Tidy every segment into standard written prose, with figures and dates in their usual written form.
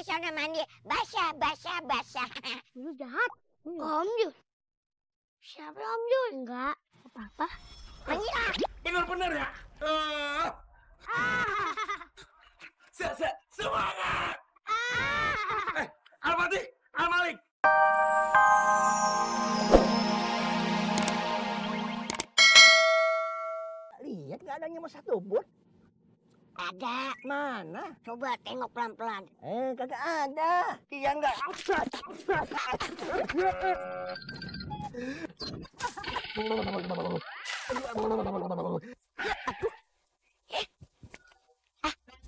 sana mandi. Basah, basah, basah. Lu jahat. Om Jul. Siapa Om Jul? Enggak, apa-apa. Menghilang. Bener-bener ya? Semangat! Al-Fatih, Al-Malik. Lihat gak adanya Mas satu but? Ada. Mana? Coba tengok pelan-pelan. Kagak ada. Dia nggak.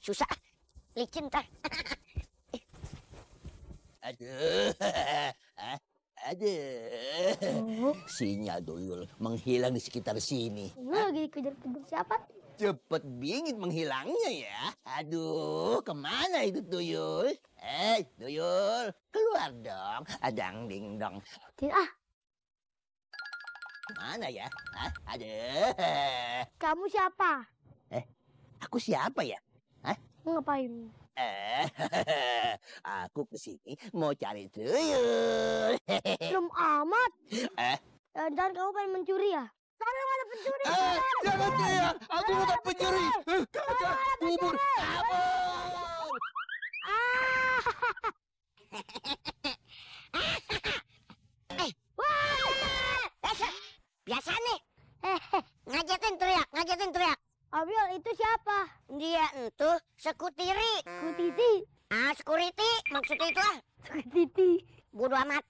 Susah. Licin ntar. Aduh. Aduh. Sinyal Tuyul menghilang di sekitar sini. Lu lagi dikejar-kejar siapa? Cepet bingit menghilangnya ya. Aduh, kemana itu Tuyul? Tuyul, keluar dong. Adang ding dong. Tidak. Mana ya? Aduh. Kamu siapa? Aku siapa ya? Mau ngapain? Aku kesini mau cari Tuyul. Belum amat. Dan kamu pengen mencuri ya? Saya ada pencuri. Jangan dia, aku bukan pencuri. Kaca, kubur, kabur. Biasa nih. Ngagetin teriak. Abiol itu siapa? Dia itu sekutiri. Kutiti. Security maksudnya itu ah. Kutiti. Bodo amat.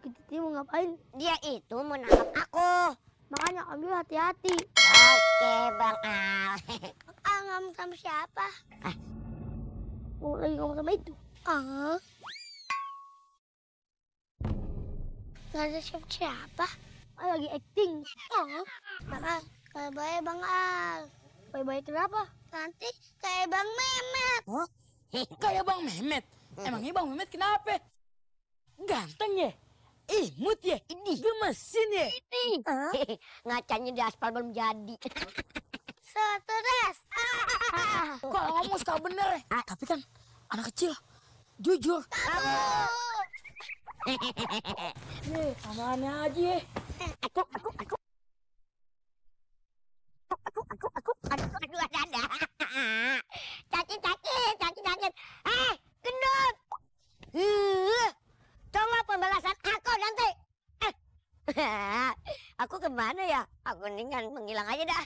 Kutiti mau ngapain? Dia itu mau nangkap aku. Makanya ambil hati-hati. Oke Bang Al. Ngomong sama siapa? Mau lagi ngomong sama itu? Gak ada siapa-siapa. Lagi acting. Bang Bye-bye Bang Al. Bye-bye kenapa? Nanti kayak Bang Mehmet. Kayak Bang Mehmet? Emangnya Bang Mehmet kenapa? Ganteng ya? Imut ya? Gemesin ya? Ngacanya di aspal belum jadi. Stres. Kalau ngomong suka bener ya? Tapi kan anak kecil, jujur. Nih, samaannya aja ya. Aduh, ada. Cacing. Gendut. Tolong pembalasan aku nanti. Aku kemana ya? Aku mendingan menghilang aja dah.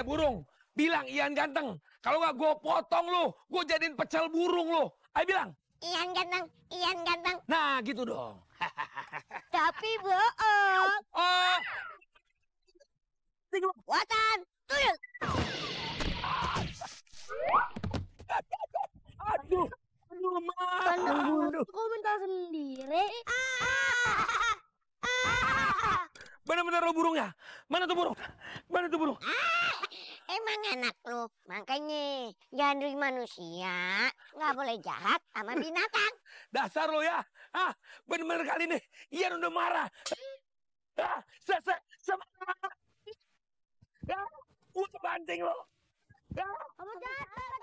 Burung, bilang Ian ganteng. Kalau nggak gue potong lu, gue jadiin pecel burung lu. Ayo bilang. Ian ganteng. Nah, gitu dong. Tapi bohong. Watan, tuyul. Aduh, Kau minta sendiri. Bener-bener lo burungnya. Mana tuh burung? Emang enak lu. Makanya jangan dari manusia. Nggak boleh jahat sama binatang. Dasar lo ya. Bener-bener kali nih. Ian udah marah. Semangat. Udah banting lo. Kamu jahat.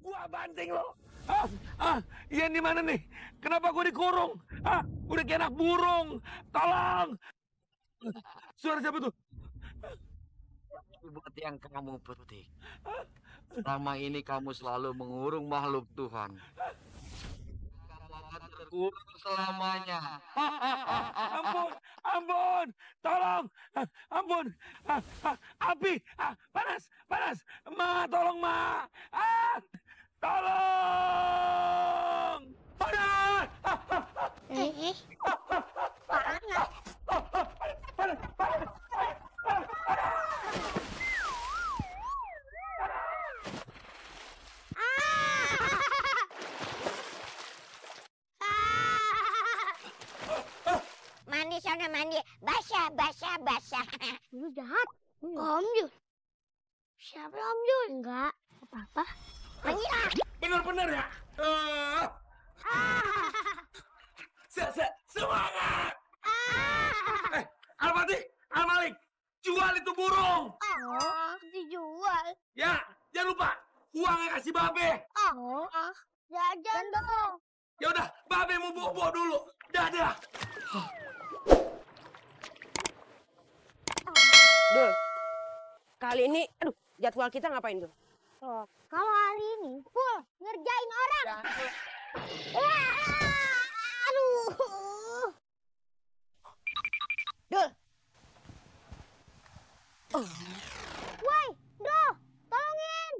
Gua banting lo. Ian di mana nih? Kenapa gua dikurung? Udah kayak anak burung. Tolong. Suara siapa tuh? Buat yang kamu petik. Selama ini kamu selalu mengurung makhluk Tuhan. Kamu terkurung selamanya. Ampun, tolong, ampun, api, panas, ma, tolong ma, tolong, panas, Mandi sana mandi. Basah. Lu jahat. Om Jul. Siapa Om Jul? Enggak, apa-apa. Menghilang. bener-bener ya. Semangat. Al-Fatih, Al-Malik, jual itu burung. jangan lupa uangnya kasih Babe. Jajan dong. Ya udah, Babe mau bobo dulu. Dadah. Dul, kali ini, aduh, jadwal kita ngapain, Dul? Kalau hari ini full ngerjain orang. Wah, aduh. Dul. Woi, Dul, tolongin.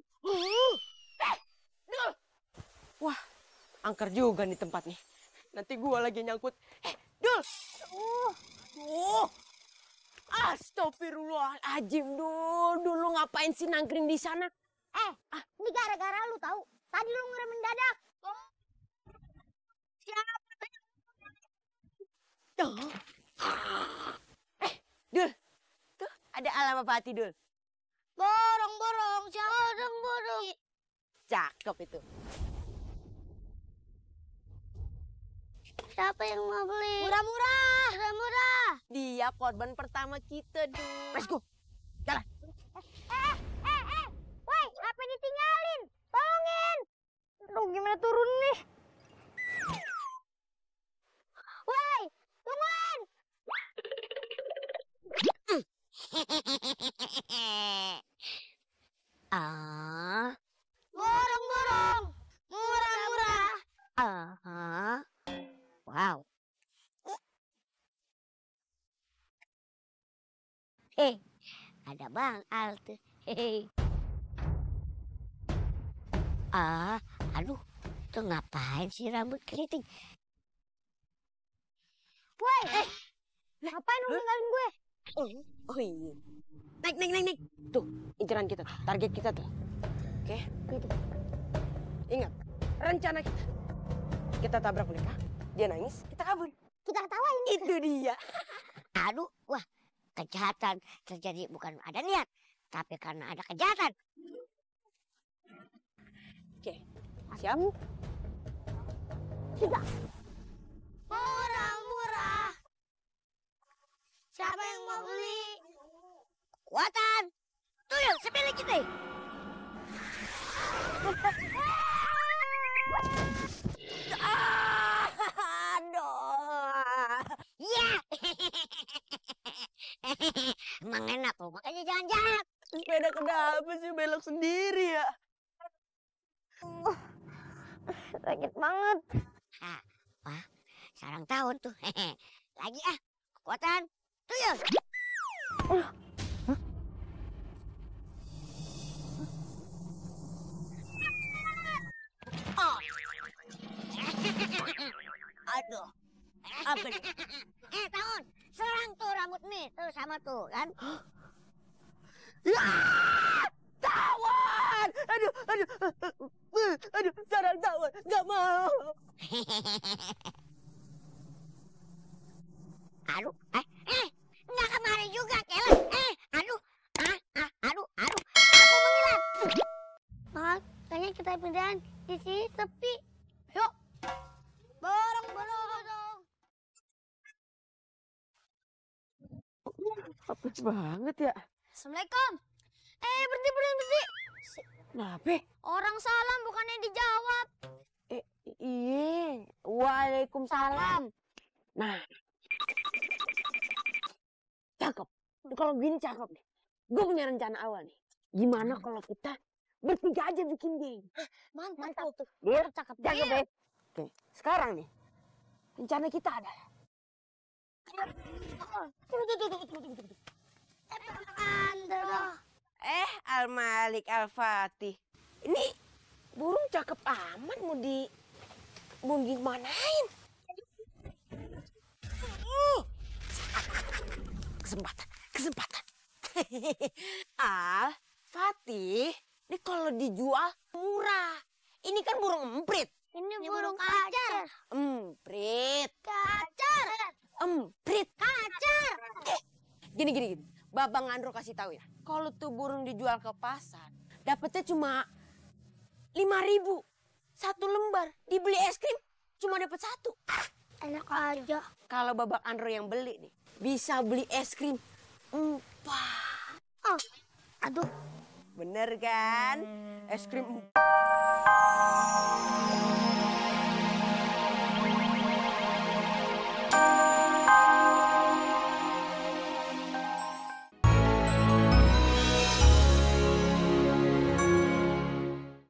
Dul. Wah, angker juga nih tempat nih. Nanti gua lagi nyangkut. Dul. Astagfirullahaladzim, Dul. Dulu ngapain sih nangkring di sana? Ini gara-gara lu tahu. Tadi lu ngerem mendadak. Siapa? Dul. Tuh, ada alamat Fatih, Dul. Borong, siapa borong? Cakep itu. Siapa yang mau beli? Murah. Dia korban pertama kita, Dul. Let's go. Jalan. Woi, apa ditinggalin? Tolongin. Aduh, gimana turun nih? Woi, tungguin. Borong. Murah. Wow. Ada Bang Al tuh. Aduh, tuh ngapain sih rambut keriting? Woi, ngapain lu ninggalin gue? Oh iya. Naik. Tuh, inceran kita. Target kita tuh. Oke. Ingat, rencana kita. Kita tabrak mereka, dia nangis, kita kabur. Kita ketawain. Itu dia. Aduh, wah, kejahatan terjadi bukan ada niat, tapi karena ada kejahatan. Oke, siap? Sudah. Murah. Siapa yang mau beli? Kekuatan tuyul sepele kita. Aduh. Ya. Emang enak loh, makanya jangan jahat. Sepeda kenapa sih belok sendiri ya? Sakit banget. Wah, sarang tahun tuh. Lagi kekuatan tuyul. Aduh, apa nih? Tahun, serang tuh rambut nih, tuh sama tuh kan. Tawan! Aduh, sarang tawan, nggak mau. Aduh, nggak kemari juga, Keles. Aduh, aku menghilang. Kayaknya kita pindahan di sini sepi. Yuk. Borong. Hapus banget ya. Assalamualaikum. Berhenti. Kenapa? Orang salam bukannya dijawab. Iya. Waalaikumsalam. Nah. Cakep. Kalau gini cakep nih. Gue punya rencana awal nih. Gimana kalau kita bertiga aja bikin game? Mantap tuh. Biar Cakep. ya. Oke, sekarang nih. Rencana kita adalah. Tunggu. Al-Malik Al-Fatih. Ini burung cakep amat mau gimanain? Kesempatan. Al-Fatih, ini kalau dijual murah. Ini kan burung emprit. Ini burung kacar. Emprit. Kacar. Gini. Babang Andro kasih tahu ya. Kalau tuh burung dijual ke pasar, dapetnya cuma 5.000. Satu lembar. Dibeli es krim, cuma dapat 1. Enak aja. Kalau Babang Andro yang beli nih, bisa beli es krim 4. Aduh. Bener kan? Es krim